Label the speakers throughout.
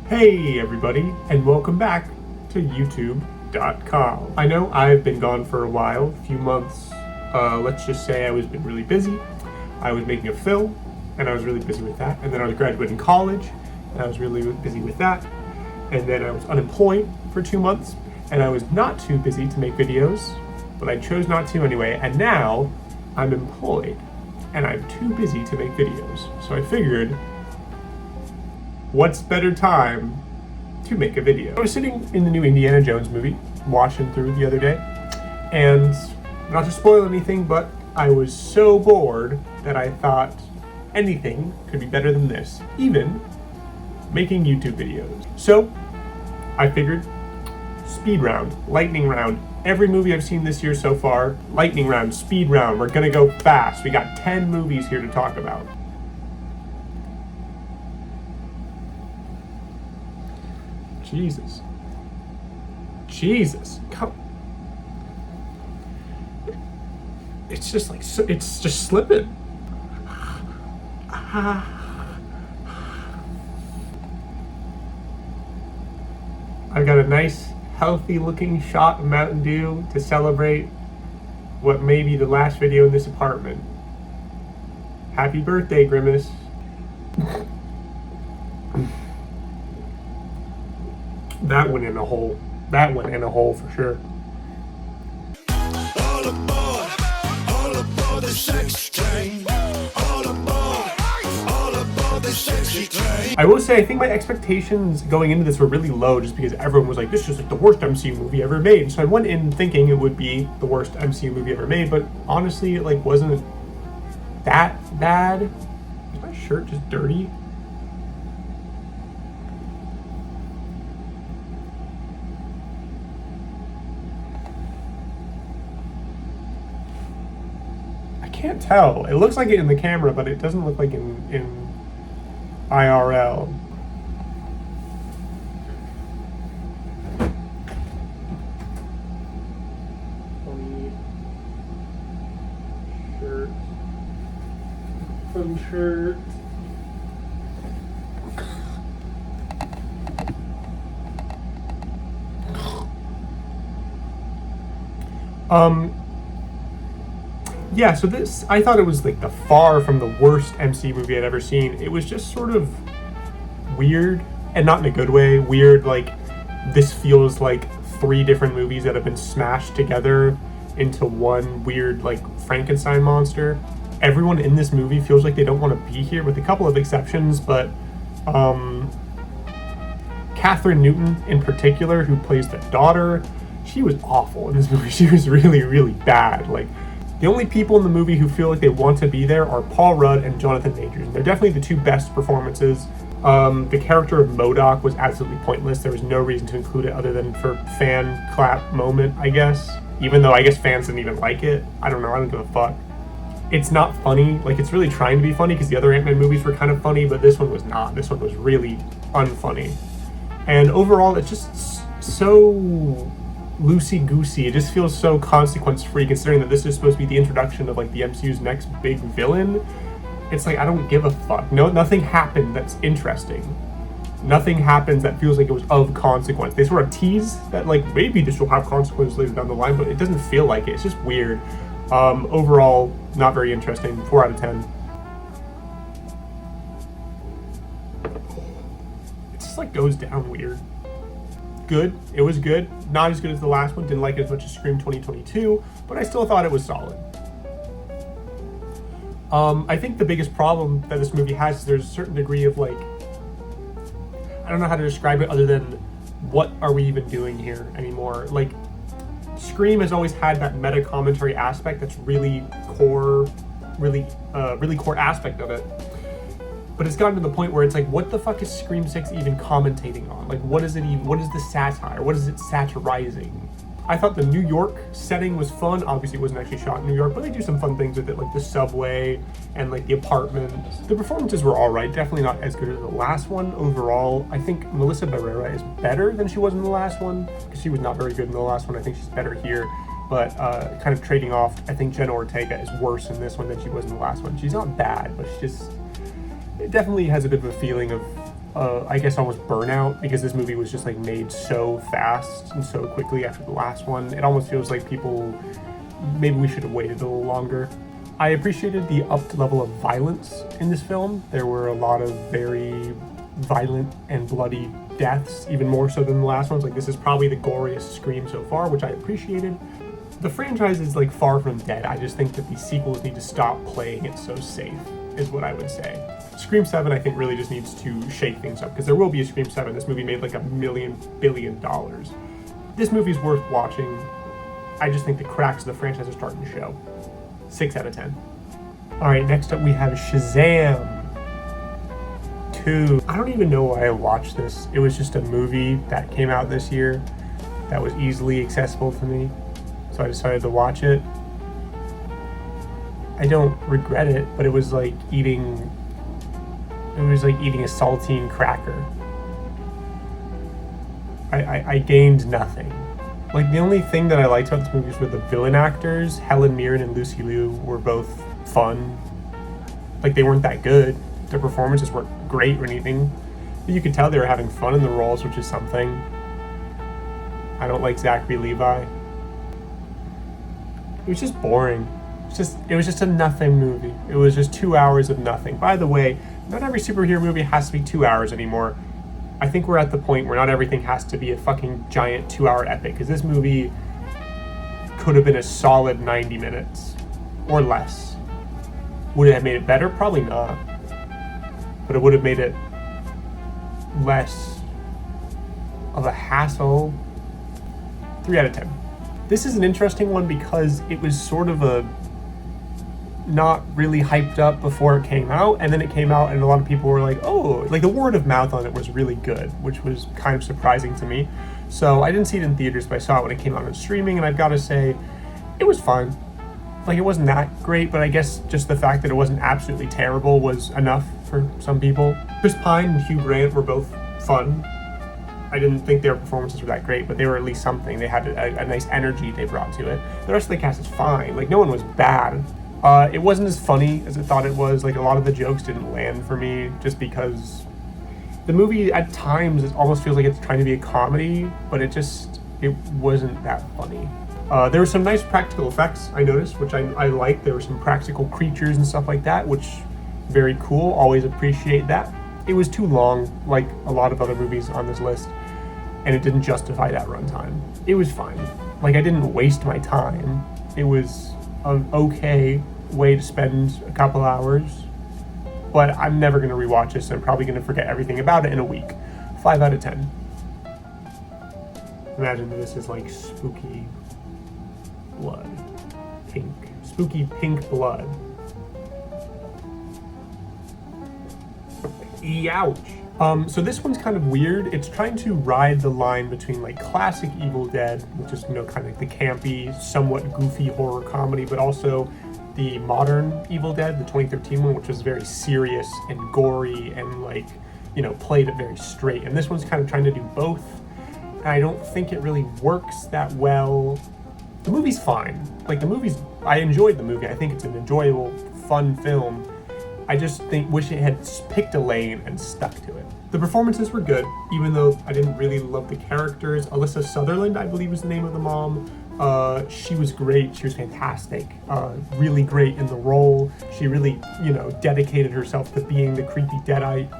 Speaker 1: Hey everybody, and welcome back to YouTube.com. I know I've been gone for a while, a few months. Let's just say I was been really busy. I was making a film, and I was really busy with that. And then I was graduating college, and I was really busy with that. And then I was unemployed for 2 months, and I was not too busy to make videos, but I chose not to anyway. And now I'm employed, and I'm too busy to make videos. So I figured, what's better time to make a video? I was sitting in the new Indiana Jones movie, watching through the other day, and not to spoil anything, but I was so bored that I thought anything could be better than this, even making YouTube videos. So I figured, speed round, lightning round, every movie I've seen this year so far, lightning round, speed round, we're gonna go fast. We got 10 movies here to talk about. Jesus, come. It's just like, it's just slipping. I've got a nice, healthy looking shot of Mountain Dew to celebrate what may be the last video in this apartment. Happy birthday, Grimace. That went in a hole. That went in a hole for sure. All aboard the sex train. All aboard the sexy train. I will say, I think my expectations going into this were really low just because everyone was like, this is like the worst MCU movie ever made. So I went in thinking it would be the worst MCU movie ever made, but honestly, it like wasn't that bad. Is my shirt just dirty? Can't tell. It looks like it in the camera, but it doesn't look like in IRL. Funny shirt. Fun shirt. Yeah, so this, I thought it was like the far from the worst MCU movie I'd ever seen. It was just sort of weird, and not in a good way. Weird, like, this feels like 3 different movies that have been smashed together into one weird, like, Frankenstein monster. Everyone in this movie feels like they don't want to be here, with a couple of exceptions, but Catherine Newton in particular, who plays the daughter, she was awful in this movie. She was really, really bad. Like, the only people in the movie who feel like they want to be there are Paul Rudd and Jonathan Majors. They're definitely the 2 best performances. The character of MODOK was absolutely pointless. There was no reason to include it other than for fan clap moment, I guess. Even though I guess fans didn't even like it. I don't know, I don't give a fuck. It's not funny. Like, it's really trying to be funny because the other Ant-Man movies were kind of funny, but this one was not. This one was really unfunny. And overall, it's just so loosey-goosey. It just feels so consequence-free considering that this is supposed to be the introduction of like the MCU's next big villain. It's like, I don't give a fuck. No, nothing happened that's interesting. Nothing happens that feels like it was of consequence. They sort of tease that like maybe this will have consequences later down the line, but it doesn't feel like it. It's just weird. Overall, not very interesting. 4 out of 10. It just like goes down weird. Good. It was good. Not as good as the last one. Didn't like it as much as Scream 2022, but I still thought it was solid. I think the biggest problem that this movie has is there's a certain degree of like, I don't know how to describe it other than what are we even doing here anymore? Like, Scream has always had that meta commentary aspect that's really core, really core aspect of it. But it's gotten to the point where it's like, what the fuck is Scream 6 even commentating on? Like, what is it even, what is the satire? What is it satirizing? I thought the New York setting was fun. Obviously, it wasn't actually shot in New York, but they do some fun things with it, like the subway and like the apartments. The performances were all right, definitely not as good as the last one. Overall, I think Melissa Barrera is better than she was in the last one, because she was not very good in the last one. I think she's better here. But kind of trading off, I think Jenna Ortega is worse in this one than she was in the last one. She's not bad, but she's just, it definitely has a bit of a feeling of I guess almost burnout, because this movie was just like made so fast and so quickly after the last one. It almost feels like maybe we should have waited a little longer. I appreciated the upped level of violence in this film. There were a lot of very violent and bloody deaths, even more so than the last ones. Like, this is probably the goriest Scream so far, which I appreciated. The franchise is like far from dead. I just think that these sequels need to stop playing it so safe, is what I would say. Scream 7, I think, really just needs to shake things up, because there will be a Scream 7. This movie made like $1 billion. This movie's worth watching. I just think the cracks of the franchise are starting to show. 6 out of 10. All right, next up we have Shazam 2. I don't even know why I watched this. It was just a movie that came out this year that was easily accessible to me, so I decided to watch it. I don't regret it, but it was like eating a saltine cracker. I gained nothing. Like, the only thing that I liked about this movie was the villain actors. Helen Mirren and Lucy Liu were both fun. Like, they weren't that good. Their performances weren't great or anything. But you could tell they were having fun in the roles, which is something. I don't like Zachary Levi. It was just boring. It was just a nothing movie. It was just 2 hours of nothing. By the way, not every superhero movie has to be 2 hours anymore. I think we're at the point where not everything has to be a fucking giant 2-hour epic, because this movie could have been a solid 90 minutes or less. Would it have made it better? Probably not. But it would have made it less of a hassle. 3 out of 10. This is an interesting one because it was sort of a not really hyped up before it came out, and then it came out and a lot of people were like, oh, like the word of mouth on it was really good, which was kind of surprising to me. So I didn't see it in theaters, but I saw it when it came out on streaming, and I've got to say, it was fun. Like, it wasn't that great, but I guess just the fact that it wasn't absolutely terrible was enough for some people. Chris Pine and Hugh Grant were both fun. I didn't think their performances were that great, but they were at least something. They had a nice energy they brought to it. The rest of the cast is fine. Like, no one was bad. It wasn't as funny as I thought it was. Like, a lot of the jokes didn't land for me just because the movie at times it almost feels like it's trying to be a comedy, but it wasn't that funny. There were some nice practical effects I noticed, which I liked. There were some practical creatures and stuff like that, which very cool. Always appreciate that. It was too long, like a lot of other movies on this list, and it didn't justify that runtime. It was fine. Like, I didn't waste my time. It was an okay way to spend a couple hours, but I'm never going to rewatch this, and I'm probably going to forget everything about it in a week. 5 out of 10. Imagine this is like spooky blood. Pink. Spooky pink blood. Ouch. So this one's kind of weird. It's trying to ride the line between like classic Evil Dead, which is, kind of like the campy, somewhat goofy horror comedy, but also the modern Evil Dead, the 2013 one, which was very serious and gory and played it very straight. And this one's kind of trying to do both. And I don't think it really works that well. The movie's fine. I enjoyed the movie. I think it's an enjoyable, fun film. I just wish it had picked a lane and stuck to it. The performances were good, even though I didn't really love the characters. Alyssa Sutherland, I believe, is the name of the mom. She was great. She was fantastic. Really great in the role. She really, dedicated herself to being the creepy deadite.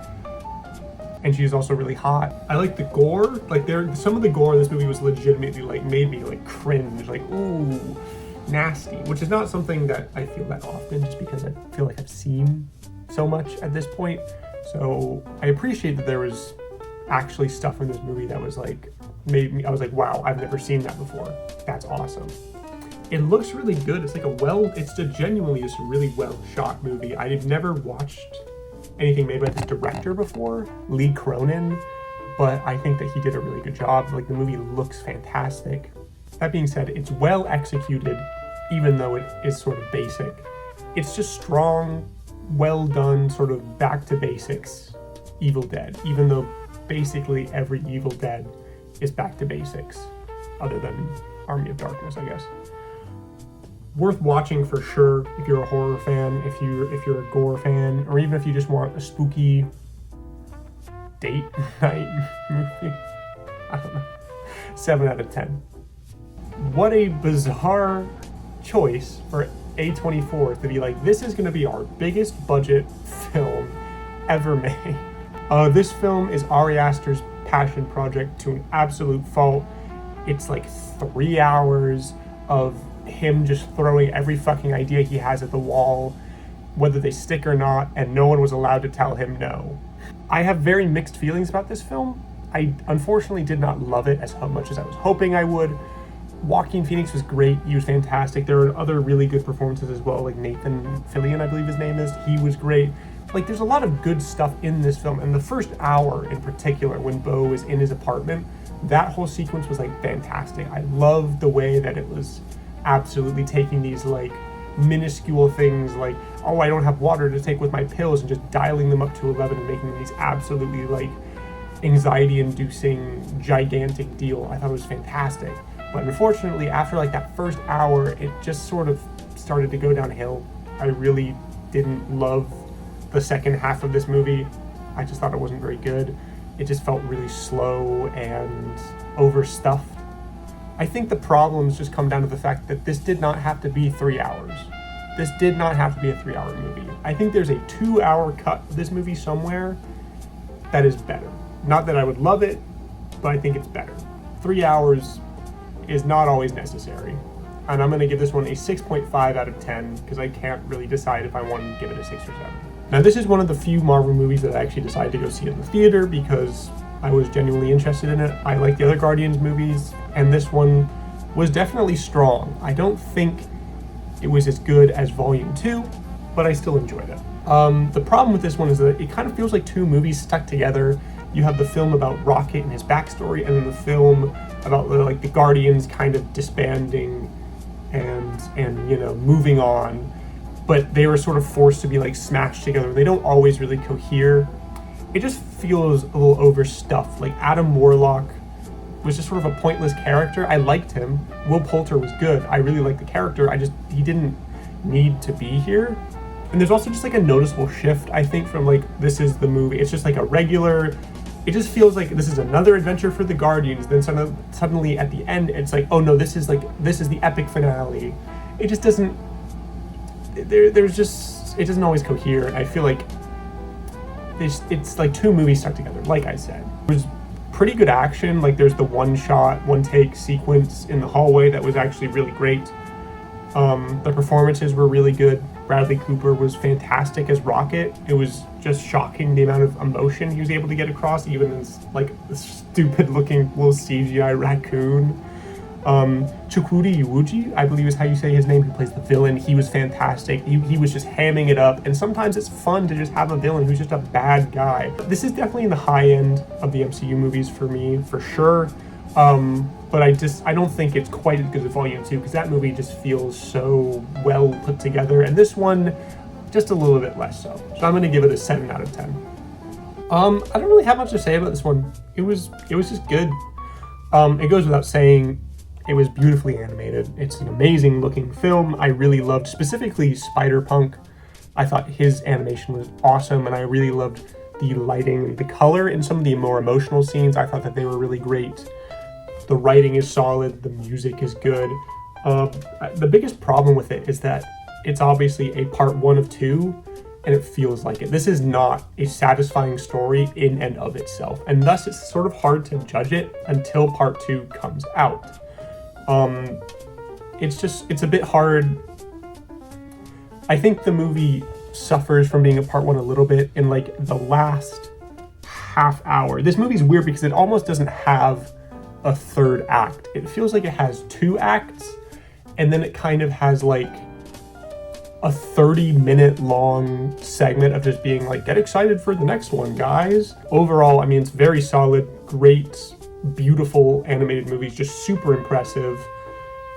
Speaker 1: And she was also really hot. I like the gore. Some of the gore in this movie was legitimately made me cringe. Ooh, nasty. Which is not something that I feel that often, just because I feel like I've seen so much at this point. So I appreciate that there was actually stuff in this movie that was I was like, wow, I've never seen that before. That's awesome. It looks really good. It's genuinely just a really well shot movie. I've never watched anything made by this director before, Lee Cronin, but I think that he did a really good job. The movie looks fantastic. That being said, it's well executed, even though it is sort of basic. It's just strong, well done, sort of back to basics Evil Dead, even though basically every Evil Dead is back to basics, other than Army of Darkness, I guess. Worth watching for sure if you're a horror fan, if you're a gore fan, or even if you just want a spooky date night movie. I don't know. 7 out of 10. What a bizarre choice for A24 to be like, this is going to be our biggest budget film ever made. This film is Ari Aster's passion project to an absolute fault. It's like 3 hours of him just throwing every fucking idea he has at the wall, whether they stick or not, and no one was allowed to tell him no. I have very mixed feelings about this film. I unfortunately did not love it as much as I was hoping I would. Joaquin Phoenix was great. He was fantastic. There were other really good performances as well, like Nathan Fillion, I believe his name is. He was great. Like, there's a lot of good stuff in this film, and the first hour in particular, when Beau is in his apartment, that whole sequence was like fantastic. I loved the way that it was absolutely taking these like minuscule things like, oh, I don't have water to take with my pills, and just dialing them up to 11 and making these absolutely like anxiety-inducing gigantic deal. I thought it was fantastic. But unfortunately, after like that first hour, it just sort of started to go downhill. I really didn't love the second half of this movie. I just thought it wasn't very good. It just felt really slow and overstuffed. I think the problems just come down to the fact that this did not have to be 3 hours. This did not have to be a 3-hour movie. I think there's a 2-hour cut of this movie somewhere that is better. Not that I would love it, but I think it's better. 3 hours is not always necessary. And I'm going to give this one a 6.5 out of 10 because I can't really decide if I want to give it a 6 or 7. Now, this is one of the few Marvel movies that I actually decided to go see in the theater because I was genuinely interested in it. I like the other Guardians movies, and this one was definitely strong. I don't think it was as good as Volume 2, but I still enjoyed it. The problem with this one is that it kind of feels like two movies stuck together. You have the film about Rocket and his backstory, and then the film about like the Guardians kind of disbanding and you know, moving on. But they were sort of forced to be like smashed together. They don't always really cohere. It just feels a little overstuffed. Like Adam Warlock was just sort of a pointless character. I liked him. Will Poulter was good. I really liked the character. He didn't need to be here. And there's also just like a noticeable shift, I think, from like, this is the movie. It's just like a regular, it just feels like this is another adventure for the Guardians. Then suddenly at the end, it's like, oh no, this is the epic finale. It just doesn't, it doesn't always cohere. I feel like it's like two movies stuck together, like I said. There's pretty good action. Like there's the one shot, one take sequence in the hallway that was actually really great. The performances were really good. Bradley Cooper was fantastic as Rocket. It was just shocking the amount of emotion he was able to get across, even as like a stupid looking little CGI raccoon. Chukwudi Iwuji, I believe is how you say his name, who plays the villain. He was fantastic. He was just hamming it up, and sometimes it's fun to just have a villain who's just a bad guy. This is definitely in the high end of the MCU movies for me, for sure. But I don't think it's quite as good as Volume 2, because that movie just feels so well put together, and this one just a little bit less so. So I'm going to give it a 7 out of 10. I don't really have much to say about this one. It was just good. It goes without saying, it was beautifully animated. It's an amazing looking film. I really loved specifically Spider-Punk. I thought his animation was awesome, and I really loved the lighting and the color in some of the more emotional scenes. I thought that they were really great. The writing is solid, the music is good. The biggest problem with it is that it's obviously a part 1 of 2, and it feels like it. This is not a satisfying story in and of itself, and thus it's sort of hard to judge it until part 2 comes out. It's a bit hard. I think the movie suffers from being a part 1 a little bit in like the last half hour. This movie's weird because it almost doesn't have a third act. It feels like it has 2 acts, and then it kind of has like a 30-minute long segment of just being like, get excited for the next one, guys. Overall, I mean, it's very solid, great, beautiful animated movies, just super impressive.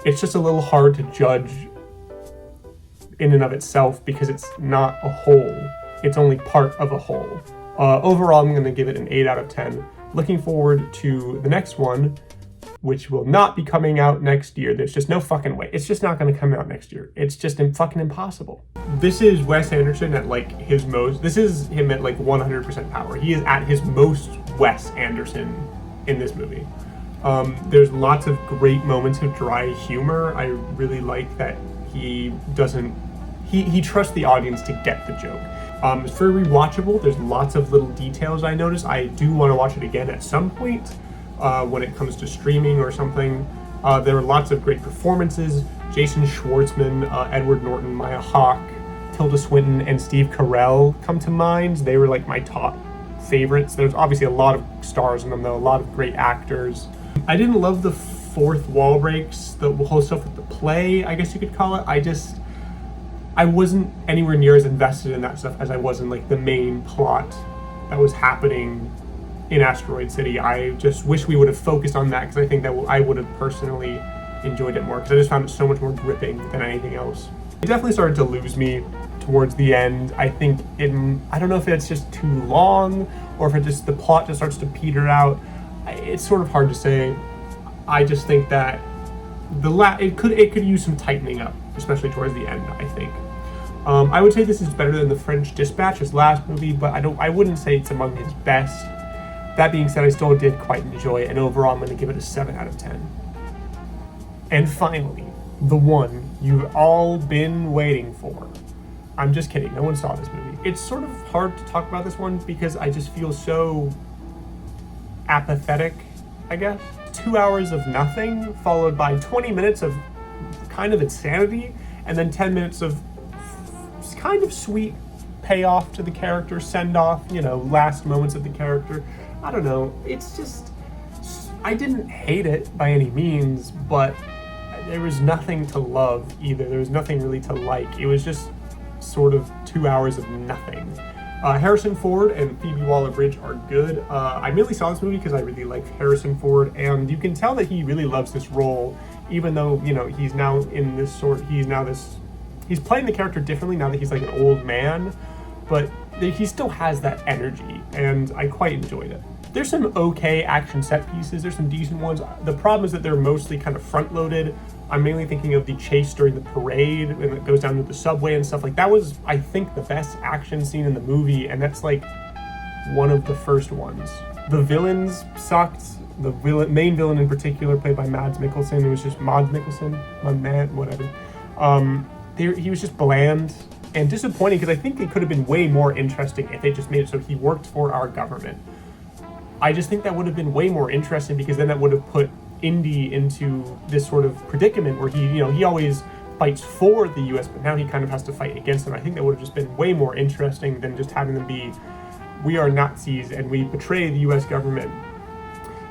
Speaker 1: It's just a little hard to judge in and of itself because it's not a whole. It's only part of a whole. Overall, I'm going to give it an 8 out of 10. Looking forward to the next one, which will not be coming out next year. There's just no fucking way. It's just not going to come out next year. It's just fucking impossible. This is Wes Anderson at like his most. This is him at like 100% power. He is at his most Wes Anderson in this movie. There's lots of great moments of dry humor. I really like that he doesn't. He trusts the audience to get the joke. It's very rewatchable. There's lots of little details I noticed. I do want to watch it again at some point when it comes to streaming or something. There were lots of great performances. Jason Schwartzman, Edward Norton, Maya Hawke, Tilda Swinton, and Steve Carell come to mind. They were like my top favorites. There's obviously a lot of stars in them though, a lot of great actors. I didn't love the fourth wall breaks, the whole stuff with the play, I guess you could call it. I wasn't anywhere near as invested in that stuff as I was in like the main plot that was happening in Asteroid City. I just wish we would have focused on that because I think that I would have personally enjoyed it more because I just found it so much more gripping than anything else. It definitely started to lose me towards the end. I think I don't know if it's just too long or if the plot just starts to peter out. It's sort of hard to say. I just think that it could use some tightening up, especially towards the end, I think. I would say this is better than The French Dispatch, his last movie, but I wouldn't say it's among his best. That being said, I still did quite enjoy it, and overall I'm going to give it a 7 out of 10. And finally, the one you've all been waiting for. I'm just kidding, no one saw this movie. It's sort of hard to talk about this one because I just feel so apathetic, I guess. 2 hours of nothing, followed by 20 minutes of kind of insanity, and then 10 minutes of kind of sweet payoff to the character, send off, last moments of the character. I don't know, it's just, I didn't hate it by any means, but there was nothing to love either. There was nothing really to like. It was just sort of 2 hours of nothing. Harrison Ford and Phoebe Waller-Bridge are good. I mainly saw this movie because I really like Harrison Ford, and you can tell that he really loves this role, even though, he's now in this he's playing the character differently now that he's like an old man, but he still has that energy, and I quite enjoyed it. There's some okay action set pieces, there's some decent ones. The problem is that they're mostly kind of front-loaded. I'm mainly thinking of the chase during the parade, and it goes down to the subway and stuff. Like, that was, I think, the best action scene in the movie, and that's like one of the first ones. The villains sucked. The main villain in particular, played by Mads Mikkelsen, it was just Mads Mikkelsen, whatever. He was just bland and disappointing because I think it could have been way more interesting if they just made it so he worked for our government. I just think that would have been way more interesting because then that would have put Indy into this sort of predicament where he always fights for the US, but now he kind of has to fight against them. I think that would have just been way more interesting than just having them be, we are Nazis and we betray the US government.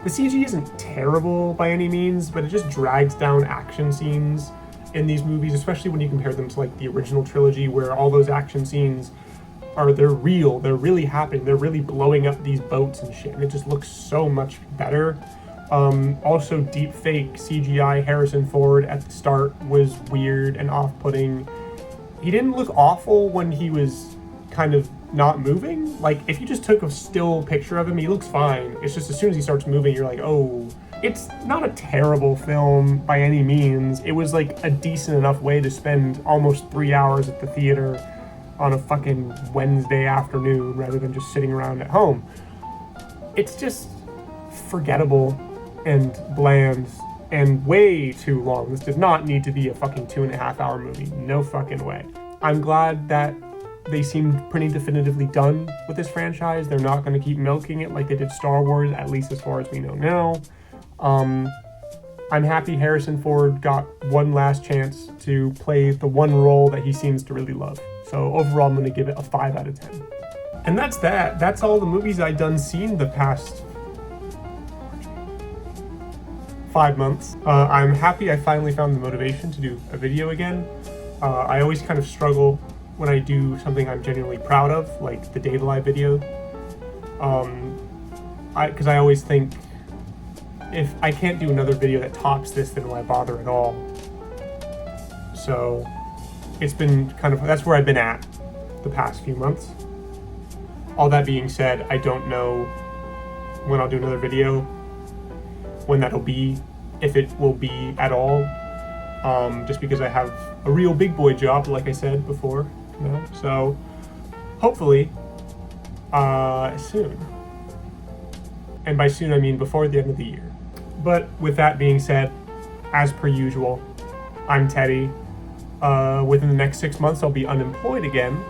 Speaker 1: The CG isn't terrible by any means, but it just drags down action scenes in these movies, especially when you compare them to like the original trilogy where all those action scenes they're real, they're really happening, they're really blowing up these boats and shit, and it just looks so much better. Also, deep fake CGI Harrison Ford at the start was weird and off-putting. He didn't look awful when he was kind of not moving. Like, if you just took a still picture of him, he looks fine. It's just as soon as he starts moving, you're like, oh. It's not a terrible film by any means. It was like a decent enough way to spend almost 3 hours at the theater on a fucking Wednesday afternoon rather than just sitting around at home. It's just forgettable and bland and way too long. This did not need to be a fucking 2.5 hour movie. No fucking way. I'm glad that they seemed pretty definitively done with this franchise. They're not going to keep milking it like they did Star Wars, at least as far as we know now. I'm happy Harrison Ford got one last chance to play the one role that he seems to really love. So overall, I'm going to give it a 5 out of 10. And that's that. That's all the movies I've done seen the past 5 months. I'm happy I finally found the motivation to do a video again. I always kind of struggle when I do something I'm genuinely proud of, like the Day of the Live video. Because I always think, if I can't do another video that tops this, then why bother at all? So it's been kind of, that's where I've been at the past few months. All that being said, I don't know when I'll do another video, when that'll be. if it will be at all, just because I have a real big boy job, like I said before, you know. So hopefully soon, and by soon I mean before the end of the year. But with that being said, as per usual, I'm Teddy. Within the next 6 months I'll be unemployed again,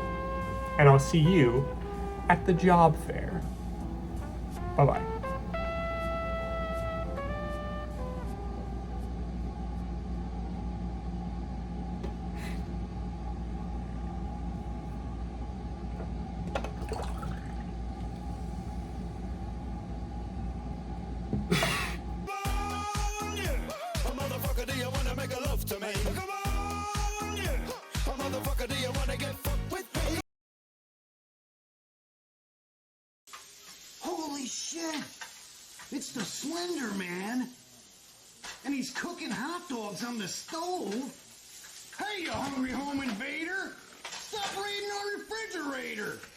Speaker 1: and I'll see you at the job fair. Bye-bye.
Speaker 2: Holy shit! It's the Slender Man! And he's cooking hot dogs on the stove! Hey, you hungry home invader! Stop raiding our refrigerator!